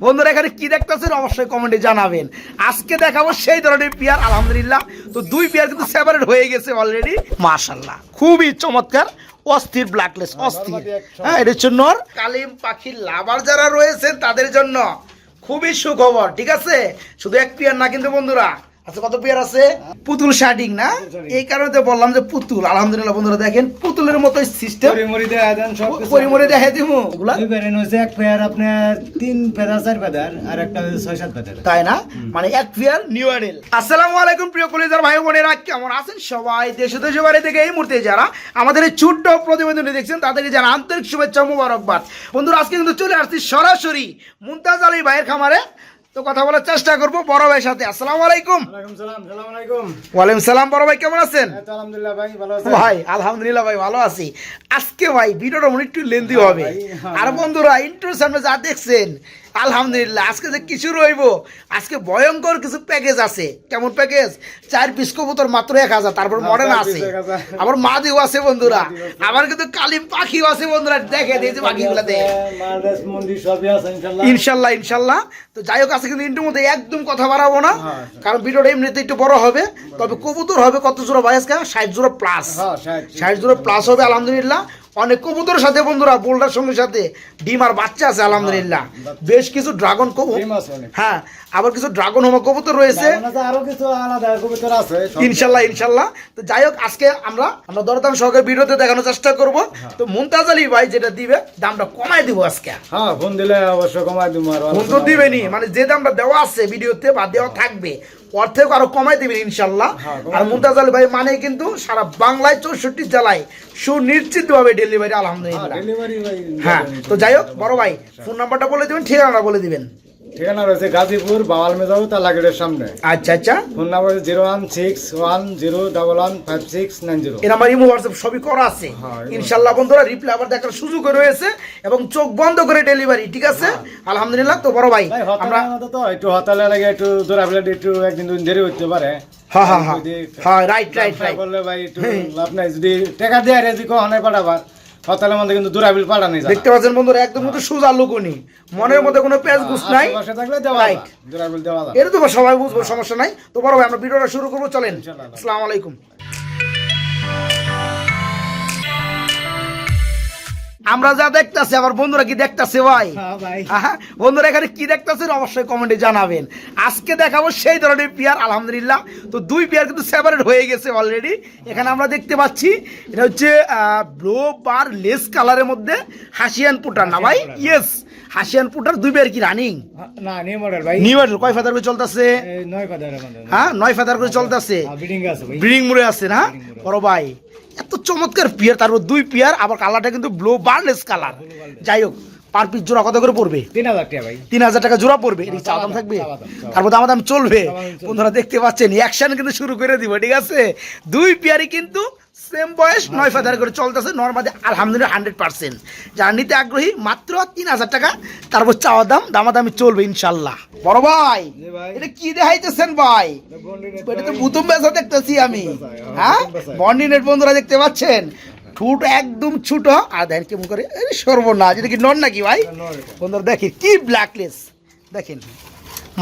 বন্ধুরা এখানে কি দেখতেছেন অবশ্যই কমেন্টে জানাবেন। আজকে দেখাবো সেই ধরনের পেয়ার আলহামদুলিল্লাহ। তো দুই পেয়ার কিন্তু সেপারেট হয়ে গেছে অলরেডি, মাশাআল্লাহ খুবই চমৎকার অস্থির ব্ল্যাকলেস অস্থির। হ্যাঁ, এটা হচ্ছে নর। কালিম পাখির লাভার যারা রয়েছেন তাদের জন্য খুবই সুখবর, ঠিক আছে? শুধু এক পেয়ার না কিন্তু বন্ধুরা, আচ্ছা কত পেয়ার আছে? পুতুল শার্টিং না, এই কারণে তো বললাম যে পুতুল। আলহামদুলিল্লাহ বন্ধুরা দেখেন পুতুলের মতো সিস্টেম। পরিমরি দেখাই দিব এগুলা। দুই পেয়ার হচ্ছে এক পেয়ার আপনার 3 পেয়ার 4 পেয়ার আর একটা 6-7 পেয়ার, তাই না? মানে এক পেয়ার নিউ অ্যাডেল। আসসালামু আলাইকুম প্রিয় কলিজার ভাই বোনেরা, কেমন আছেন সবাই? দেশে দেশে বাইরে থেকে এই মুহূর্তে যারা আমাদের এই ছোট্ট প্রতিবেদনটি দেখছেন তাদেরকে জানা আন্তরিক শুভেচ্ছা মোবারকবাদ। বন্ধুরা আজকে কিন্তু চলে আসছি সরাসরি মুমতাজ আলী ভাইয়ের খামারে। তো কথা বলার চেষ্টা করবো বড় ভাইয়ের সাথে। আসসালামু আলাইকুম। ওয়ালাইকুম সালাম। বড় ভাই কেমন আছেন? আলহামদুলিল্লাহ ভাই ভালো আছেন? ভাই আলহামদুলিল্লাহ ভাই ভালো আছি। আজকে ভাই ভিডিওটা মনে একটু লেন্দি হবে। আর বন্ধুরা ইন্টারের সামনে যা দেখছেন আলহামদুলিল্লাহ আজকে যে কিছু রইব, আজকে ভয়ঙ্কর কিছু প্যাকেজ আছে। কেমন প্যাকেজ? 4 পিস কবুতর মাত্র 1000, তারপর মডার্ন আছে, আবার মাদিও আছে বন্ধুরা, আবার কিন্তু কালিম পাখিও আছে বন্ধুরা। দেখে দিয়েছে পাখিগুলাতে ইনশাল্লাহ ইনশাল্লাহ। তো যাই হোক আজকে কিন্তু ইন্টুর মধ্যে একদম কথা বাড়াবো না, কারণ ভিডিওটা এমনিতে একটু বড় হবে। তবে কবুতর হবে কত জোড়া ভাই? আজকে 60 জোড়া প্লাস, 60 জোড়া প্লাস হবে আলহামদুলিল্লাহ। অনেক কবুতরের সাথে বন্ধুরা বোল্ডার সঙ্গে সাথে ডিম আর বাচ্চা আছে আলহামদুলিল্লাহ। বেশ কিছু ড্রাগন কবুতর, হ্যাঁ আবার কিছু ড্রাগন হোমা কবুতর রয়েছে, আরো কিছু আলাদা কবুতর আছে ইনশাল্লাহ ইনশাল্লাহ। তো যাই হোক আজকে আমরা দরদাম সহকারে ভিডিওতে দেখানোর চেষ্টা করব। তো মুমতাজ আলী ভাই যেটা দিবে দামটা কমাই দিব আজকে। হ্যাঁ ফোন দিলে অবশ্যই কমাই দিব। আর ফোন তো দিবেনি, মানে যে দামটা দেওয়া আছে ভিডিওতে বা দেওয়া থাকবে ওর থেকে আরো কমাই দিবেন ইনশাল্লাহ। আর মুমতাজ আলী ভাই মানে কিন্তু সারা বাংলায় 64 জেলায় সুনিশ্চিত ভাবে ডেলিভারি আলহামদুলিল্লাহ। হ্যাঁ তো যাই হোক বড় ভাই ফোন নাম্বারটা বলে দিবেন, ঠিকানাটা বলে দিবেন। ঠিকানা রয়েছে গাজীপুর বাওয়াল মেজাউ তালা গেটের সামনে। আচ্ছা আচ্ছা। Phone number 01610115690। এর আমার ইমো হোয়াটসঅ্যাপ সবই করা আছে ইনশাল্লাহ বন্ধুরা। রিপ্লাই আবার দেখার সুযোগ রয়েছে এবং চোখ বন্ধ করে ডেলিভারি, ঠিক আছে আলহামদুলিল্লাহ। তো বড় ভাই আমরা তো একটু হতালে লাগে, একটু দৌড়াবেলা একটু একদিন দুদিন দেরি হতে পারে। হ্যাঁ হ্যাঁ হ্যাঁ রাইট রাইট রাইট বললে ভাই একটু লাভ নাই, যদি টাকা দিয়ে রেজি কখনোই পাঠাবার হতালের মধ্যে কিন্তু দৌড়াবিল পাঠানো যায়। দেখতে পাচ্ছেন বন্ধুরা একদম কিন্তু সোজা লুকুনি, মনের মধ্যে কোনো পেঁচ গুছ নাই, দৌড়াবিল দেওয়া যায়। এটা তো সবাই বুঝবো, সমস্যা নাই। তো বড় ভাই আমরা ভিডিওটা শুরু করবো, চলেন। আসসালামু আলাইকুম। আমরা যা দেখতেছি আমার বন্ধুরা কি দেখতেছে ভাই? বন্ধুরা এখানে কি দেখতেছেন অবশ্যই কমেন্টে জানাবেন। আজকে দেখাবো সেই ধরনের পেয়ার আলহামদুলিল্লাহ। তো দুই পেয়ার কিন্তু সেপারেট হয়ে গেছে অলরেডি। এখানে আমরা দেখতে পাচ্ছি এটা হচ্ছে ব্লো বার লেস কালারের মধ্যে হাসিয়ান পুটার না ভাই? ইয়েস হাসিয়ান পুটার দুই পেয়ার কি রানিং না? নিউ মডেল ভাই। নিউ মডেল কয় ফেদার করে চলতেছে? 9 ফেদার। হ্যাঁ 9 ফেদার করে চলতেছে, ব্রিডিং আছে ভাই, ব্রিডিং মুড়ে আছে না বড় ভাই? এত চমৎকার পেয়ার, তারপর দুই পেয়ার, আবার কালারটা কিন্তু ব্লু বার্লেস কালার। যাই হোক পার পিস জোড়া কত করে পড়বে? 3000 টাকা ভাই। 3000 টাকা জোড়া পড়বে। এর চা দাম থাকবে, তারপর দাম চলবে। বন্ধুরা দেখতে পাচ্ছেন অ্যাকশন কিন্তু শুরু করে দিব, ঠিক আছে? দুই পেয়ারই কিন্তু সেম বয়স, 9 ফেদার করে চলতেছে নরমালি আলহামদুলিল্লাহ 100%। যারা নিতে আগ্রহী মাত্র 3000 টাকা, তারপর চাওয়া দামাদামি চলবে ইনশাল্লাহ। বড় ভাই এটা কি দেখাইতেছেন ভাই? এটা তো বুতুম বেচা দেখতেছি আমি। হ্যাঁ বন্ডিনেট বন্ধুরা দেখতে পাচ্ছেন, ঠুট একদম ছোট আর দেখেন কেমন করে সর্বনাশ। এটা কি নর নাকি ভাই? বন্ধুরা দেখেন কি ব্ল্যাকলেস, দেখেন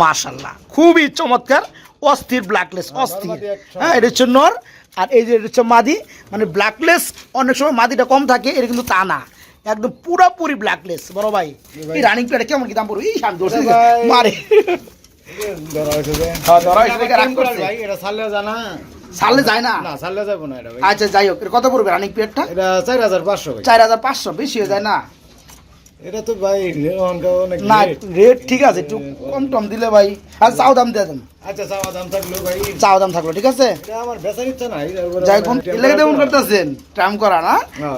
মাশাআল্লাহ খুবই চমৎকার অস্থির ব্ল্যাকলেস অস্থির। হ্যাঁ এটা হচ্ছে নর, আর এই যে এটা হচ্ছে মাদি। মানে ব্ল্যাকলেস অনেক সময় মাদিটা কম থাকে, এটা কিন্তু তা না, একদম পুরোপুরি ব্ল্যাকলেস। বড় ভাই এই রানিং প্লেয়ারটা কেমন কি দাম পড়বে? এই শান্ত মারে সালে যায় না। আচ্ছা যাই হোক কত পড়বে রানিং প্লেয়ারটা? 4500। 4500 বেশি হয়ে যায় না? এটা তো ভাই না রেট ঠিক আছে, একটু কম টম দিলে ভাই। আর চাও দাম দিয়ে দেন। আচ্ছা চাওয়া দাম থাকলো ভাই, চাও দাম থাকলো, ঠিক আছে? এটা আমার বেচার ইচ্ছা নাই, যাই কোন এলাকা দেমন করতেছেন ট্রাম করা না?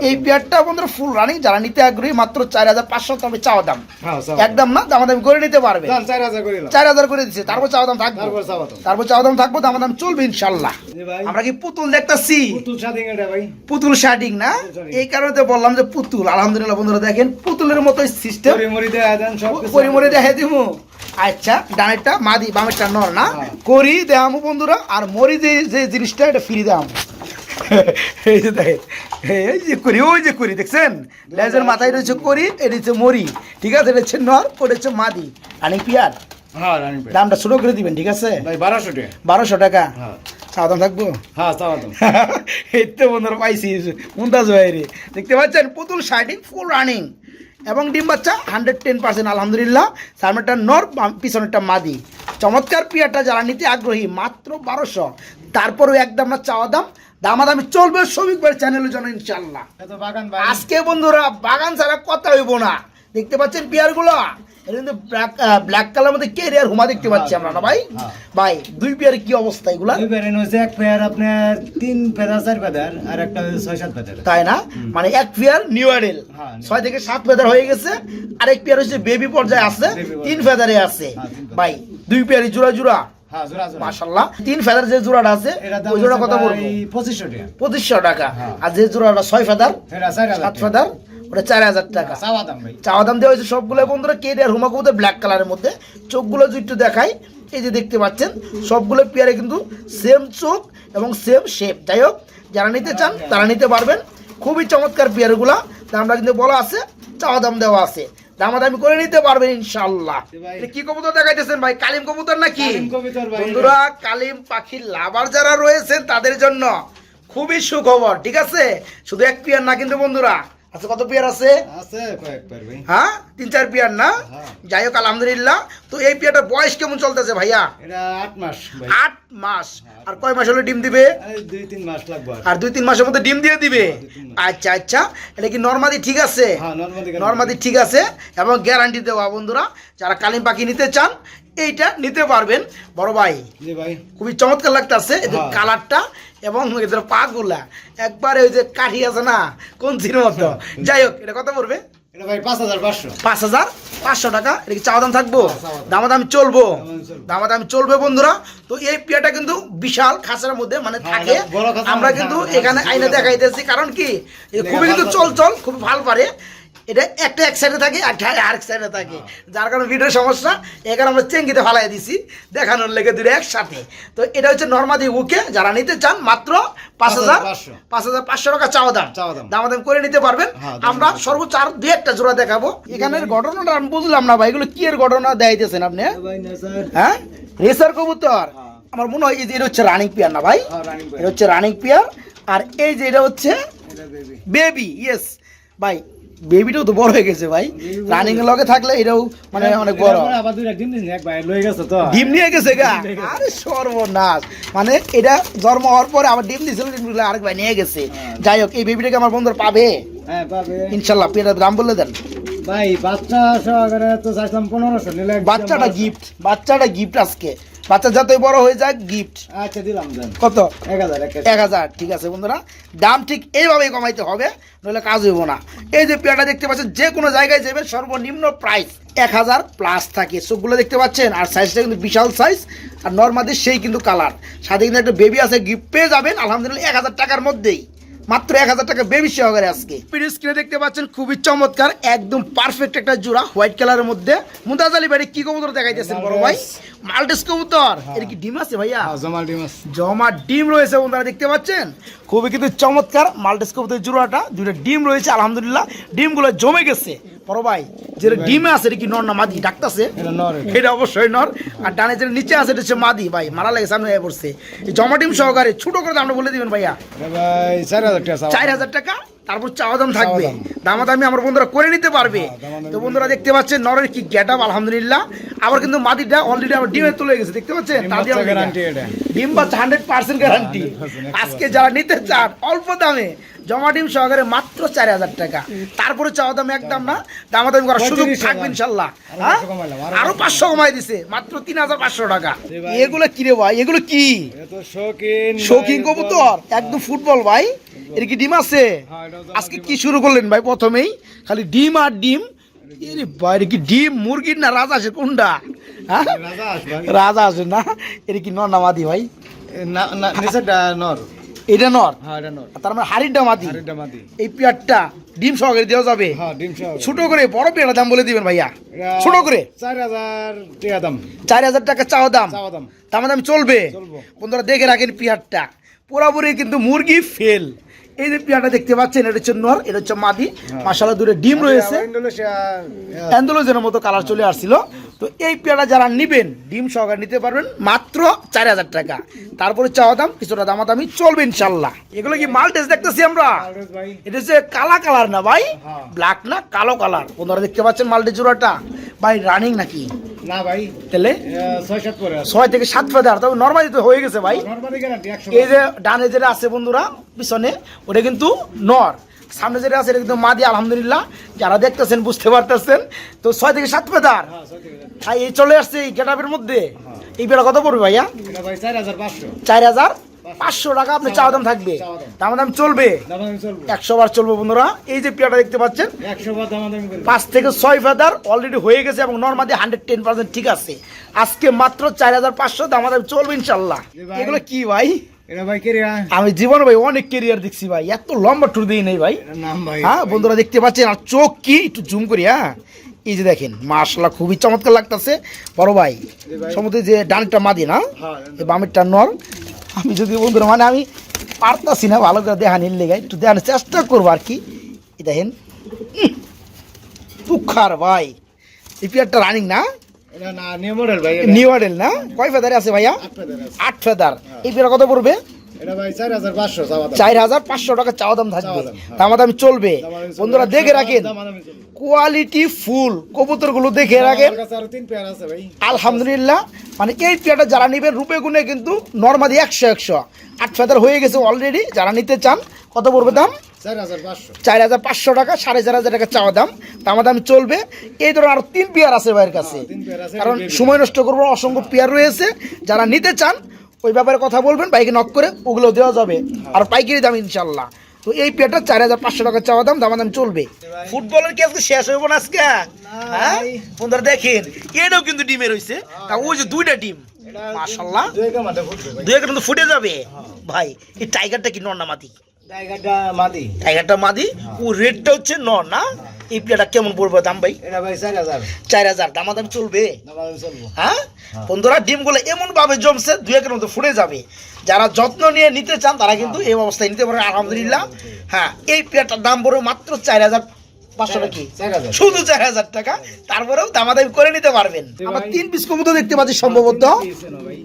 এই পেয়ারটা বন্ধুরা ফুল রানিং, যারা নিতে আগ্রহী মাত্র 4500 তবে চাওয়া দাম একদম না, দামাদামি করে নিতে পারবে। 4000 করে দিচ্ছে, তারপর চাওয়া দাম থাকবে, তারপর চাওয়া দাম থাকবো, দামাদাম চলবে ইনশাআল্লাহ। আমরা কি পুতুল দেখতেছি? পুতুল শার্টিং না, এই কারণে তো বললাম যে পুতুল। আলহামদুলিল্লাহ বন্ধুরা দেখেন পুতুলের মতো সিস্টেম। পরিমরি দেখাই দিব। আচ্ছা ডানেরটা মাদি, বামেরটা নর না? করি দেখামো বন্ধুরা, আর মরি যে জিনিসটা এটা ফ্রি দেখামো। এই যে দেখেন, এই যে করি, ওই যে করি দেখছেন, লেজের মাথায় রয়েছে করি, এটা হচ্ছে মরি, ঠিক আছে, এটা হচ্ছে নর, ওটা হচ্ছে মাদি। রানিং পিয়ার হ্যাঁ রানিং পেয়ার দামটা ছোট করে দিবেন, ঠিক আছে? ভাই 1200 টাকা। 1200 টাকা হ্যাঁ সাবধান থাকবো। হ্যাঁ সাবাদম। এই তো বন্ধুরা পাইছি মুমতাজ ভাইরে, দেখতে পাচ্ছেন পুতুল শার্টিং ফুল রানিং এবং ডিম বাচ্চা 110%, আলহামদুলিল্লাহ। সামনেটা নর, পিছনেরটা মাদি। চমৎকার পিয়ারটা যারা নিতে আগ্রহী মাত্র 1200, তারপরেও একদম না চাওয়া দাম, দামাদামি চলবে শ্রমিক ভাইয়ের চ্যানেলের জন্য ইনশাল্লাহ। এত বাগান ভাই আজকে বন্ধুরা বাগান ছাড়া কথা হইব না, দেখতে পাচ্ছেন পিয়ারগুলো, এটা কিন্তু ব্ল্যাক কালার মধ্যে কেরিয়ার হুমা দেখতে পাচ্ছি আমরা না ভাই? ভাই দুই পেয়ারের কি অবস্থা এগুলা? দুই পেয়ার হচ্ছে এক পেয়ার আপনার 3 ফেদার 4 ফেদার আর একটা 6-7 ফেদার। তাই না? মানে এক পেয়ার নিউ অ্যাডেল হ্যাঁ, 6 থেকে 7 ফেদার হয়ে গেছে, আরেক পেয়ার হচ্ছে বেবি পর্যায়ে আছে, 3 ফেদারে আছে। হ্যাঁ, 3 ভাই দুই পেয়ারই জোড়া জোড়া হ্যাঁ জোড়া জোড়া। মাশাআল্লাহ। 3 ফেদার যে জোড়াটা আছে ওই জোড়া কত পড়বে? 2500 টাকা। 2500 টাকা। হ্যাঁ। আর যে জোড়াটা 6 ফেদার এটা 4000 7 ফেদার ওটা 4000 টাকা। চাওয়া দাম ভাই। চাওয়া দাম দেওয়া হয়েছে সবগুলো বন্ধুরা কেরিয়ার হুমা কবুতর ব্ল্যাক কালারের মধ্যে। চোখগুলো যদি একটু দেখাই, এই যে দেখতে পাচ্ছেন সবগুলো পেয়ারে কিন্তু সেম চোখ এবং সেম শেপ। যাই হোক, যারা নিতে চান তারা নিতে পারবেন, খুবই চমৎকার পেয়ারগুলা। দামটা কিন্তু বলা আছে, চাওয়া দাম দেওয়া আছে, দামাদামি করে নিতে পারবেন ইনশাআল্লাহ। এটা কি কবুতর দেখাইতেছেন ভাই? কালিম কবুতর নাকি? কালিম কবুতর ভাই। বন্ধুরা কালিম পাখির লাভার যারা রয়েছেন তাদের জন্য খুবই সুখবর, ঠিক আছে? শুধু এক পেয়ার না কিন্তু বন্ধুরা, আচ্ছা কত পেয়ার আছে? আছে কয়েক পেয়ার ভাই। হ্যাঁ 3-4 পেয়ার না? হ্যাঁ। যাই হোক আলহামদুলিল্লাহ। তো এই পেয়ারটার বয়স কেমন চলতেছে ভাইয়া? এটা 8 মাস ভাই। 8 মাস। আর কয় মাস হলে ডিম দিবে? এই 2-3 মাস লাগবে আর। আর 2-3 মাসের মধ্যে ডিম দিয়ে দিবে। 2-3 মাস। আচ্ছা আচ্ছা, এটা কি নরমাদি ঠিক আছে? হ্যাঁ নরমালি নরমাদি ঠিক আছে এবং গ্যারান্টি দেওয়া। বন্ধুরা যারা কালিম পাখি নিতে চান এইটা নিতে পারবেন। বড় ভাই জি ভাই। খুবই চমৎকার লাগতেছে এদের হ্যাঁ। কালারটা এবং এদের পাগুলা একবারে ওই যে কাঠি আছে না কোন সিনেমার মতো। যাই হোক, এটা কত পড়বে? এটা ভাই 5500। 5500 টাকা। এটা কি চাওয়া দাম থাকবো? চাওয়া দাম। দামাদামি চলবো? দামাদামি চলবে। দামাদামি চলবে বন্ধুরা। তো এই পেয়ারটা কিন্তু বিশাল খাঁচার মধ্যে মানে হ্যাঁ, থাকে, এটা বড় খাঁচা আমরা না, কিন্তু হ্যাঁ, এখানে হ্যাঁ, আইনে বড় দেখাইতেছি কারণ কি এ খুবই কিন্তু ভাল চল খুব ভালো পারে। এটা একটা এক সাইডে থাকে আর আরেক সাইডে থাকে, যার কারণে ভিডিওর সমস্যা। এখানে আমরা চেঙ্গিতে ফালাই দিছি দেখানোর লেগে দুটো একসাথে। তো এটা হচ্ছে নর্মাদি উকে, যারা নিতে চান মাত্র 5500 টাকা চাওয়া দাম। চাওয়া দাম। দামাদাম করে নিতে পারবেন। হ্যাঁ, আমরা সর্বোচ্চ আর 2-1টা জোড়া দেখাবো। এখানের ঘটনাটা আমি বুঝলাম না ভাই, এগুলো কি এর ঘটনা দেখাইতেছেন আপনি? ভাই না স্যার। হ্যাঁ রেসার কবুতর। হ্যাঁ। আমার মনে হয় যে এটা হচ্ছে রানিং পিয়ার না ভাই? হ্যাঁ রানিং এটা হচ্ছে রানিং পিয়ার। আর এই যে এটা হচ্ছে এটা বেবি। বেবি। ইয়েস ভাই, বেবিটাও তো বড় হয়ে গেছে ভাই। রানিং এর লগে থাকলে এটাও মানে অনেক বড়। আবার দুইটা ডিম দিন এক ভাই লয়ে গেছে তো। ডিম নিয়ে গেছে গা? আরে সর্বনাশ, মানে এটা জন্ম হওয়ার পরে আবার ডিম দিয়েছিল, ডিমগুলো আরেক ভাই নিয়ে গেছে। যাই হোক, এই বেবিটাকে আমার বন্ধুরা পাবে হ্যাঁ পাবে ইনশাল্লাহ। পেটার দাম বলে দেন ভাই। বাচ্চা সহকারে তো চাইছিলাম 1500 নিলে একদম বাচ্চাটা গিফট, বাচ্চাটা গিফট আজকে। বাচ্চা যতই বড় হয়ে যাক গিফট। আচ্ছা দিলাম দেন। কত? 1000 1000। ঠিক আছে বন্ধুরা, দাম ঠিক এইভাবেই কমাইতে হবে, নইলে কাজ হইব না। এই যে পেয়ারটা দেখতে পাচ্ছেন, যে কোনো জায়গায় যাবেন সর্বনিম্ন প্রাইস 1000 প্লাস থাকে। চোখগুলো দেখতে পাচ্ছেন, আর সাইজটা কিন্তু বিশাল সাইজ। আর নর্মাদি সেই কিন্তু কালার, সাথে কিন্তু একটা বেবি আছে, গিফট পেয়ে যাবেন আলহামদুলিল্লাহ 1000 টাকার মধ্যেই। মাত্র 1000 টাকা বেবি সহকারে আজকে। ভিডিও স্ক্রিনে দেখতে পাচ্ছেন খুবই চমৎকার একদম পারফেক্ট একটা জোড়া হোয়াইট কালারের মধ্যে। মুমতাজ আলী ভাই কি কবুতর দেখাইতেছেন বড় ভাই? মাল্টিস কবুতর। এর কি ডিম আছে ভাইয়া? জমাল ডিম আছে। জমা ডিম রয়েছে বন্ধুরা, দেখতে পাচ্ছেন খুবই কিন্তু চমৎকার মাল্টিস কবুতরের জোড়াটা। দুইটা ডিম রয়েছে আলহামদুলিল্লাহ, ডিমগুলো জমে গেছে। বড় ভাই যেটা ডিমে আছে এটা কি নর না মাদি ডাকতেছে? এটা নর। এটা অবশ্যই নর। আর ডানে যেটা নিচে আছে এটা হচ্ছে মাদি। ভাই মারা লাগে সামনে হয়ে পড়ছে। এই জমা ডিম সহকারে ছোট করে দামটা বলে দিবেন ভাইয়া। ভাই 4000 টাকা। 4000 টাকা। তারপর চাওয়া দাম থাকবে, দামাদামি আমার বন্ধুরা করে নিতে পারবে। তো বন্ধুরা দেখতে পাচ্ছেন নরের কি গেট আপ আলহামদুলিল্লাহ। আবার কিন্তু মাদিটা অলরেডি আমার ডিমে তুলে গেছে, দেখতে পাচ্ছেন? গ্যারান্টি এটা। ডিম বাচ্চা 100% গ্যারান্টি। 100% আজকে যারা নিতে চান অল্প দামে জমা ডিম সহকারে মাত্র 4000 টাকা। তারপরে চাওয়া দাম একদম না, দামাদামি করার সুযোগ থাকবে ইনশাল্লাহ। হ্যাঁ আরো 500 কমাই দিছে, মাত্র 3500 টাকা। এগুলো কি রে ভাই? এগুলো কি? এটা শৌখিন শৌখিন কবুতর একদম ফুটবল ভাই। এর কি ডিম আছে? আজকে কি শুরু করলেন ভাই? প্রথমেই খালি ডিম আর ডিম। এরে বাইরে কি ডিম মুরগির না রাজা আসে কোনটা? হ্যাঁ রাজা আসে না? এটা কি নর না মাদি ভাই? না না নিচেটা নর। এটা নর। হ্যাঁ এটা নর। তার মানে হাড়িটা মাদি। এটা মাদি। এই পেয়ারটা ডিম সহকারে দেওয়া যাবে? হ্যাঁ ডিম সহ। ছোট করে বড় পেয়ারটার দাম বলে দিবেন ভাইয়া। ছোট করে 4000 টাকা দাম। 4000 টাকা চাওয়া দাম। চাওয়া দাম। দাম চলবে চলবো। বন্ধুরা দেখে রাখেন পেয়ারটা পুরাপুরি কিন্তু মুরগি ফেল। এই যে পেয়ারটা দেখতে পাচ্ছেন, এটা হচ্ছে নর, এটা হচ্ছে মাদি। মাশাআল্লাহ দূরে ডিম রয়েছে, অ্যান্ডালুজের মতো কালার চলে আসছিল। তো এই পেয়ারটা যারা নিবেন ডিম সহকারে নিতে পারবেন মাত্র 4000 টাকা। তারপরে চাওয়া দাম কিছুটা দামাদামি চলবে ইনশাল্লাহ। এগুলো কি মাল্টেস দেখতেছি আমরা, এটা হচ্ছে কালা কালার না ভাই, ব্ল্যাক না কালো কালার। আপনারা দেখতে পাচ্ছেন মাল্টেস জোড়াটা ভাই রানিং নাকি না ভাই, তাহলে 6-7 পরে আছে। 6 থেকে 7 ফেদার, তবে নরমালি তো হয়ে গেছে ভাই। Normally guarantee 100। এই যে ডানে যেটা আছে বন্ধুরা পিছনে, ওটা কিন্তু নর, সামনে যেটা আছে এটা কিন্তু মাদি। আলহামদুলিল্লাহ যারা দেখতেছেন বুঝতে পারতেছেন। তো 6 থেকে 7 ফেদার আর এই চলে আসছে এই গেটআপের মধ্যে। এই বেড়া কত পড়বে ভাইয়া? এটা ভাই 4500। 4500 টাকা আপনি চাওয়া দাম থাকবে, দাম দাম চলবে, দামাদামি চলবে, 100 বার চলবে বন্ধুরা। এই যে পেয়ারটা দেখতে পাচ্ছেন 100 বার দামাদামি করবে। 5 থেকে 6 ফেদার অলরেডি হয়ে গেছে এবং নরমাদি 110% ঠিক আছে। আজকে মাত্র 4500, দাম দাম চলবে ইনশাল্লাহ। এগুলো কি ভাই? এটা ভাই কেরিয়া, আমি জীবনে ভাই অনেক কেরিয়ার দেখছি ভাই, এত লম্বা টুর দিই নেই ভাই। এটার নাম ভাই। হ্যাঁ বন্ধুরা দেখতে পাচ্ছেন, আর চোখ কি একটু জুম করি। হ্যাঁ এই যে দেখেন মাশাআল্লাহ খুবই চমৎকার লাগতেছে বড় ভাই। সমুদ্রে যে ডানটা মাদি না, এই বামেরটা নর। আমি যদি বন্ধুরা মানে আমি পারতাছি না ভালো করে দেখানির লেগে, একটু দেখানোর চেষ্টা করবো আর কি। এই দেখেন তুখার ভাই, এই পেয়ারটা রানিং না, এটা না নিউ মডেল ভাই। নিউ মডেল না? কয় ফেদারে আছে ভাইয়া? 8 ফেদার আছে। 8 ফেদার। এই পেয়ার কত পড়বে? এটা ভাই 4500 চাওয়া দাম। 4500 টাকা চাওয়া দাম থাকবে, চাওয়া দাম, হ্যাঁ। দামাদামি চলবে বন্ধুরা। দেখে রাখেন দামাদামি চলবে। কোয়ালিটি ফুল কবুতরগুলো দেখে রাখেন। আমার কাছে আরো 3 পেয়ার আছে ভাই। আলহামদুলিল্লাহ মানে এই পেয়ারটা যারা নেবেন রূপে গুণে কিন্তু নরমাদি 100 8 ফেদার হয়ে গেছে অলরেডি। যারা নিতে চান কত পড়বে দাম? 4500। 4500 টাকা, 4500 টাকা চাওয়া দাম, দামাদাম চলবে। এই ধরনের আরো 3 পেয়ার আছে ভাইয়ের কাছে, 3 পেয়ার আছে। কারণ সময় নষ্ট করবো, অসংখ্য পেয়ার রয়েছে। যারা নিতে চান ওই ব্যাপারে কথা বলবেন, বাইকে নক করে ওগুলো দেওয়া যাবে আর পাইকারি দাম ইনশাল্লাহ। তো এই পেয়ারটা 4500 টাকা চাওয়া দাম, দামাদাম চলবে। ফুটবলের কি আজকে শেষ হইব না আজকে? হ্যাঁ বন্ধুরা দেখেন এটাও কিন্তু ডিমের হইছে, তা ওই যে 2টা ডিম মাশাআল্লাহ দুইটা মাঠে ফুটবে ভাই। 2 একটা কিন্তু ফুটে যাবে ভাই। এই টাইগারটা কি নর না মাদি? টাইগারটা মাদি। টাইগারটা মাদি, ও রেডটা হচ্ছে নর না? এই পেয়ারটা কেমন পড়বে দাম ভাই? এটা ভাই 4000। 4000 দামাদাম চলবে। দামাদামি চলবে। হ্যাঁ বন্ধুরা ডিমগুলো এমন ভাবে জমছে 2 একের মধ্যে ফুটে যাবে। যারা যত্ন নিয়ে নিতে চান তারা কিন্তু এই অবস্থায় নিতে পারেন আলহামদুলিল্লাহ। হ্যাঁ এই পেয়ারটার দাম পড়বে মাত্র 4500 টাকা, 4000 শুধু 4000 টাকা। তারপরেও দামাদামি করে নিতে পারবেন। আবার 3 পিস কবুতর দেখতে পাচ্ছি সম্ভবত।